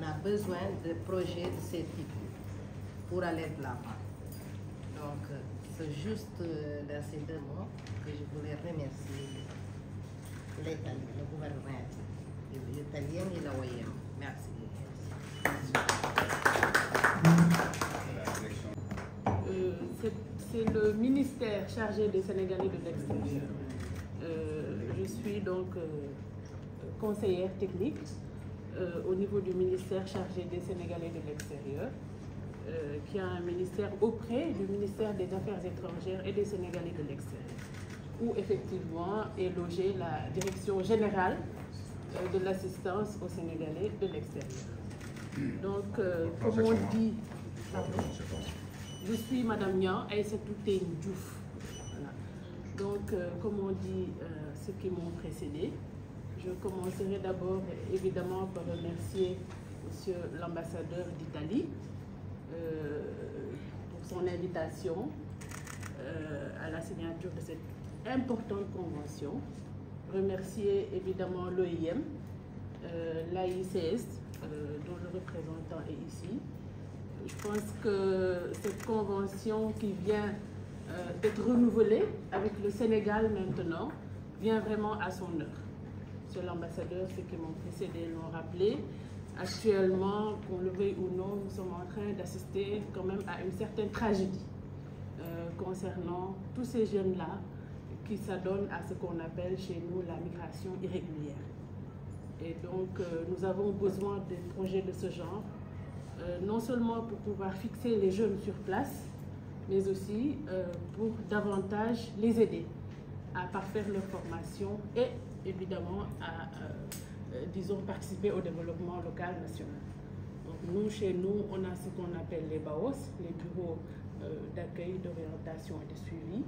on a besoin de projets de ce type pour aller de l'avant. Donc, c'est juste dans ces 2 mots que je voulais remercier l'Italie, le gouvernement italien et l'OIM. Merci. C'est le ministère chargé des Sénégalais de l'extérieur. Je suis donc conseillère technique au niveau du ministère chargé des Sénégalais de l'extérieur, qui a un ministère auprès du ministère des Affaires étrangères et des Sénégalais de l'extérieur, où effectivement est logée la direction générale de l'assistance aux Sénégalais de l'extérieur. Donc, comme on dit, je suis Madame Niang Aïssatou Teigne Diouf. Voilà. Donc, comme on dit ceux qui m'ont précédé, je commencerai d'abord évidemment par remercier Monsieur l'ambassadeur d'Italie pour son invitation à la signature de cette importante convention. Remercier évidemment l'OIM, l'AICS, dont le représentant est ici. Je pense que cette convention qui vient d'être renouvelée avec le Sénégal maintenant vient vraiment à son heure. Monsieur l'ambassadeur, ceux qui m'ont précédé l'ont rappelé. Actuellement, qu'on le veuille ou non, nous sommes en train d'assister quand même à une certaine tragédie concernant tous ces jeunes-là qui s'adonnent à ce qu'on appelle chez nous la migration irrégulière. Et donc, nous avons besoin de projets de ce genre, non seulement pour pouvoir fixer les jeunes sur place, mais aussi pour davantage les aider à parfaire leur formation et évidemment à, disons, participer au développement local national. Donc nous, chez nous, on a ce qu'on appelle les BAOS, les bureaux d'accueil, d'orientation et de suivi.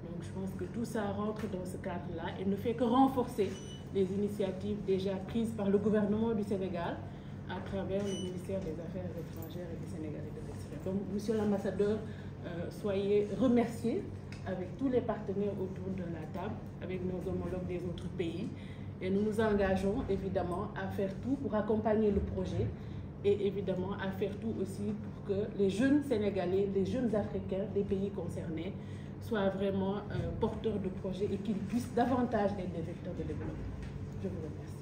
Donc je pense que tout ça rentre dans ce cadre-là et ne fait que renforcer les initiatives déjà prises par le gouvernement du Sénégal à travers le ministère des Affaires étrangères et des Sénégalais de l'extérieur. Donc, Monsieur l'ambassadeur, soyez remercié avec tous les partenaires autour de la table, avec nos homologues des autres pays. Et nous nous engageons évidemment à faire tout pour accompagner le projet et évidemment à faire tout aussi pour que les jeunes Sénégalais, les jeunes Africains des pays concernés soient vraiment porteurs de projets et qu'ils puissent davantage être des vecteurs de développement. Je vous remercie.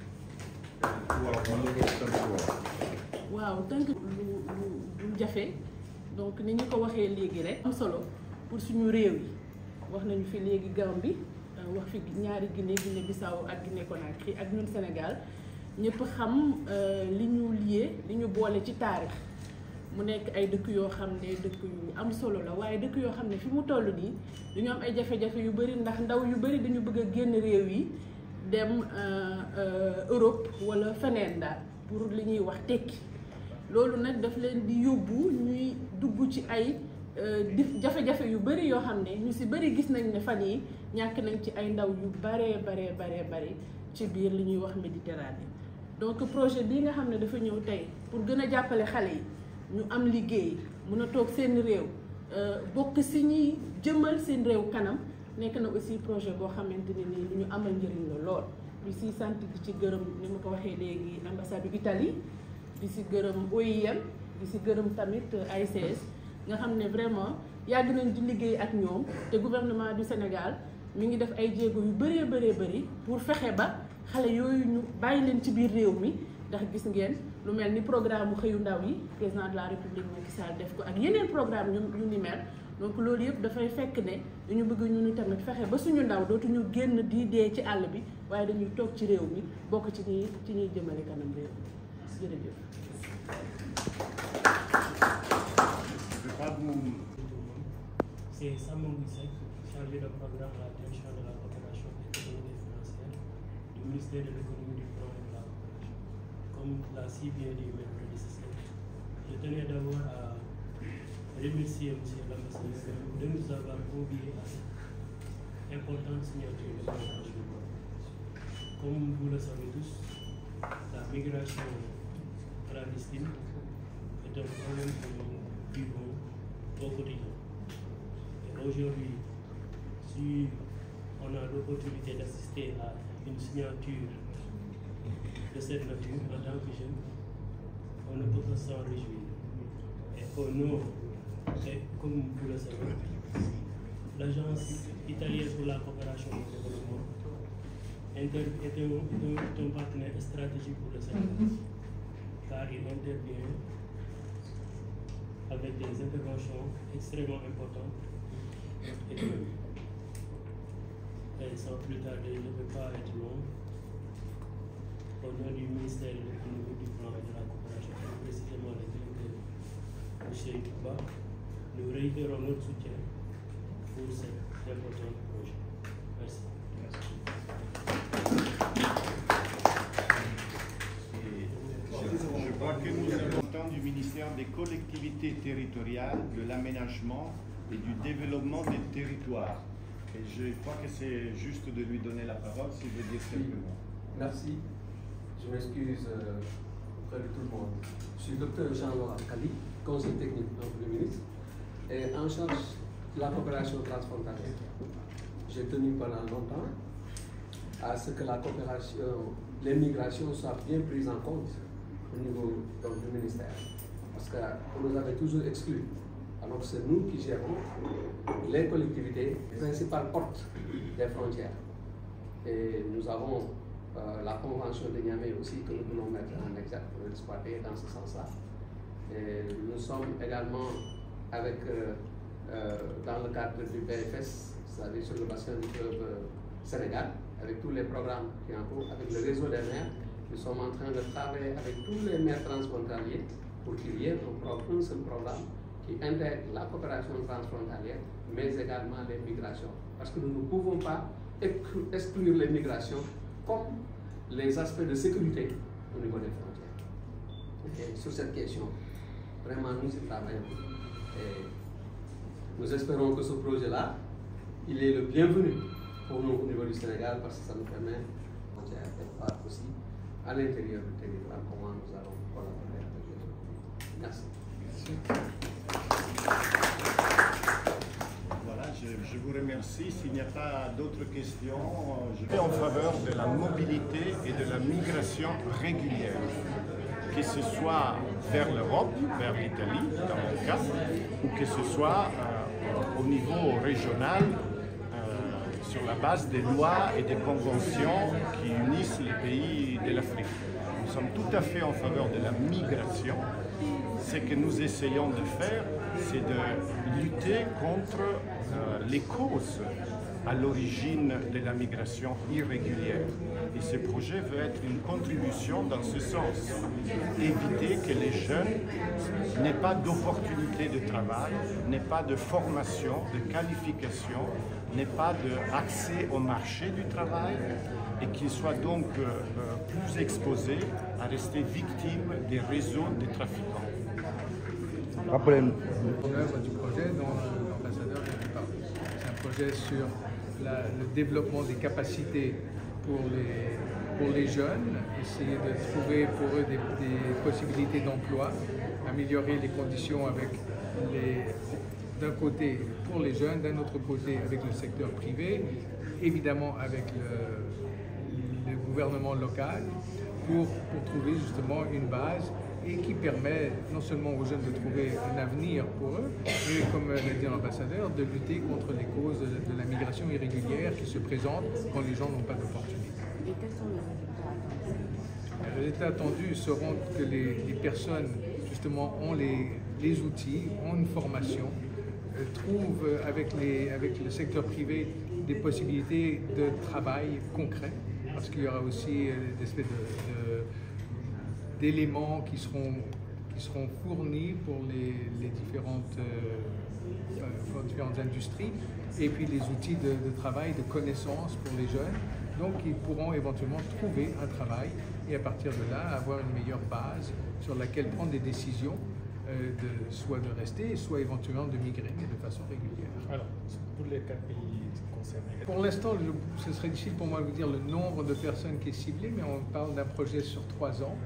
waaw tënk lu jafe donc ni ñu ko waxee léegi rek am solo pour suñu réew yi wax nañu fi léegi Gambie wax fi ñaari Guinée Bissau ak Guinée Conakry ak ñun Sénégal ñëpp xam li ñu lié li ñu boole ci taarix mu nekk ay dëkk yoo xam ne dëkk yu am solo la waaye dëkk yoo xam ne fi mu toll nii dañu am ay jafe-jafe yu bëri ndax ndaw yu bëri dañu bëgg a génn réew yi dem Europe wala feneen daal pour li ñuy wax tekki loolu nag daf leen di yóbbu ñuy dugg ci ay jafe-jafe yu bëri yoo xam ne ñu si bëri gis nañ ne fan yi ñàkk nañ ci ay ndaw yu bare ci biir li ñuy wax Méditerranée. Donc projet bii nga xam ne dafa ñëw tey pour gën a jàppale xale yi ñu am liggéey mun a toog seen réew bokk si ñuy jëmal seen réew kanam nekk na aussi projet boo xamante ne nii lu ñu amal njëriñ la lool. ñu si sant di ci gërëm ni ma ko waxee léegi ambassade bu Italie di si gërëm OIM di si gërëm tamit AICS nga xam ne vraiment yàgg nañ di liggéey ak ñoom te gouvernement du Sénégal mi ngi def ay jéego yu bëri pour fexe ba xale yooyu ñu bàyyi leen ci biir réew mi ndax gis ngeen lu mel ni programme xëyu ndaw yi président de la République Macky Sall def ko ak yeneen programme yu ni mel. Donc loolu yëpp dafay fekk ne dañu bëgg ñu ni tamit fexe ba suñu ndaw dootuñu génn di dee ci àll bi waaye dañuy toog ci réew mi bokk ci ñuy jëmale kanam réew jërëjëf. C'est Samuel Wissek, chargé de programme à la direction de la coopération économique et financière du ministère de l'économie, du plan et de la coopération. Comme l'a si bien dit mes prédécesseurs, je tenais d'abord à remercier M. l'ambassadeur de nous avoir conviés à cette importante signature de convention. Comme vous le savez tous, la migration clandestine est un problème que nous vivons au quotidien. Et aujourd'hui, si on a l'opportunité d'assister à une signature de cette nature en tant que jeune, on peut s'en réjouir. Et au nord, et comme vous le savez, l'Agence italienne pour la coopération et le développement est un partenaire stratégique pour le Sénégal, car il intervient avec des interventions extrêmement importantes et économiques. Et sans plus tarder, je ne vais pas être long. Au nom du ministère de l'économie, du plan et de la coopération, plus précisément le directeur M. Iqba, nous réitérons notre soutien pour cet important projet. Merci. Je crois que nous avons entendu du ministère des collectivités territoriales, de l'aménagement et du développement des territoires. Et je crois que c'est juste de lui donner la parole s'il veut dire quelques mots. Merci. Je m'excuse auprès de tout le monde. Je suis Dr Jean-Laurent Kali, conseiller technique du Premier ministre et en charge de la coopération transfrontalière. J'ai tenu pendant longtemps à ce que la coopération, les migrations soient bien prises en compte au niveau du ministère. Parce qu'on nous avait toujours exclus. Alors que c'est nous qui gérons les collectivités, les principales portes des frontières. Et nous avons la convention de Niamey aussi que nous voulons mettre en exergue pour l'exploiter dans ce sens-là. Et nous sommes également avec, dans le cadre du BFS, c'est-à-dire sur le bassin du fleuve Sénégal, avec tous les programmes qui en cours, avec le réseau des maires, nous sommes en train de travailler avec tous les maires transfrontaliers pour qu'il y ait un seul programme qui intègre la coopération transfrontalière, mais également les migrations. Parce que nous ne pouvons pas exclure les migrations comme les aspects de sécurité au niveau des frontières. Et sur cette question, vraiment nous y travaillons. Et nous espérons que ce projet-là, il est le bienvenu pour nous au niveau du Sénégal parce que ça nous permet de voir aussi à l'intérieur du territoire comment nous allons collaborer avec les autres. Merci. Voilà, je vous remercie. S'il n'y a pas d'autres questions, je vais en faveur de la mobilité et de la migration régulière, que ce soit vers l'Europe, vers l'Italie, dans mon cas, ou que ce soit au niveau régional, sur la base des lois et des conventions qui unissent les pays de l'Afrique. Nous sommes tout à fait en faveur de la migration. Ce que nous essayons de faire, c'est de lutter contre les causes à l'origine de la migration irrégulière. Et ce projet veut être une contribution dans ce sens. Éviter que les jeunes n'aient pas d'opportunité de travail, n'aient pas de formation, de qualification, n'aient pas d'accès au marché du travail et qu'ils soient donc plus exposés à rester victimes des réseaux de trafiquants. L'œuvre du projet dont l'ambassadeur vient de parler. C'est un projet sur le développement des capacités pour les jeunes, essayer de trouver pour eux des possibilités d'emploi, améliorer les conditions avec d'un côté pour les jeunes, d'un autre côté avec le secteur privé, évidemment avec le gouvernement local, pour trouver justement une base et qui permet non seulement aux jeunes de trouver un avenir pour eux, mais comme l'a dit l'ambassadeur, de lutter contre les causes de la migration irrégulière qui se présente quand les gens n'ont pas d'opportunité. Et quels sont les résultats attendus? Les résultats attendus seront que les personnes justement ont les outils, ont une formation, trouvent avec le secteur privé des possibilités de travail concret, parce qu'il y aura aussi des espèces d'éléments qui seront fournis pour les différentes industries, et puis les outils de travail, de connaissances pour les jeunes. Donc ils pourront éventuellement trouver un travail et à partir de là avoir une meilleure base sur laquelle prendre des décisions, soit de rester, soit éventuellement de migrer, mais de façon régulière. Alors, pour les 4 pays concernés. Pour l'instant, ce serait difficile pour moi de vous dire le nombre de personnes qui est ciblé, mais on parle d'un projet sur 3 ans.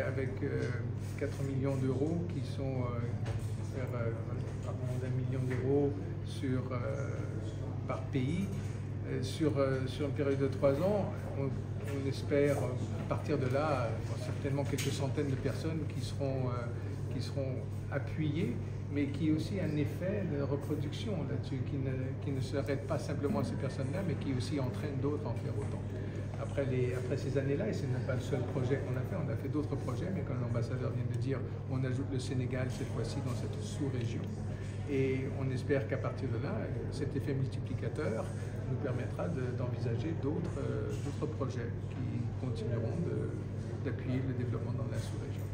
Avec 4 millions d'euros qui sont d'1 million d'euros par pays sur une période de 3 ans. on espère à partir de là, certainement quelques centaines de personnes qui seront appuyées, mais qui a aussi un effet de reproduction là-dessus, qui ne s'arrête pas simplement à ces personnes-là, mais qui aussi entraîne d'autres à en faire autant. Après ces années-là, et ce n'est pas le seul projet qu'on a fait d'autres projets, mais comme l'ambassadeur vient de dire, on ajoute le Sénégal cette fois-ci dans cette sous-région. Et on espère qu'à partir de là, cet effet multiplicateur nous permettra d'envisager d'autres projets qui continueront d'appuyer le développement dans la sous-région.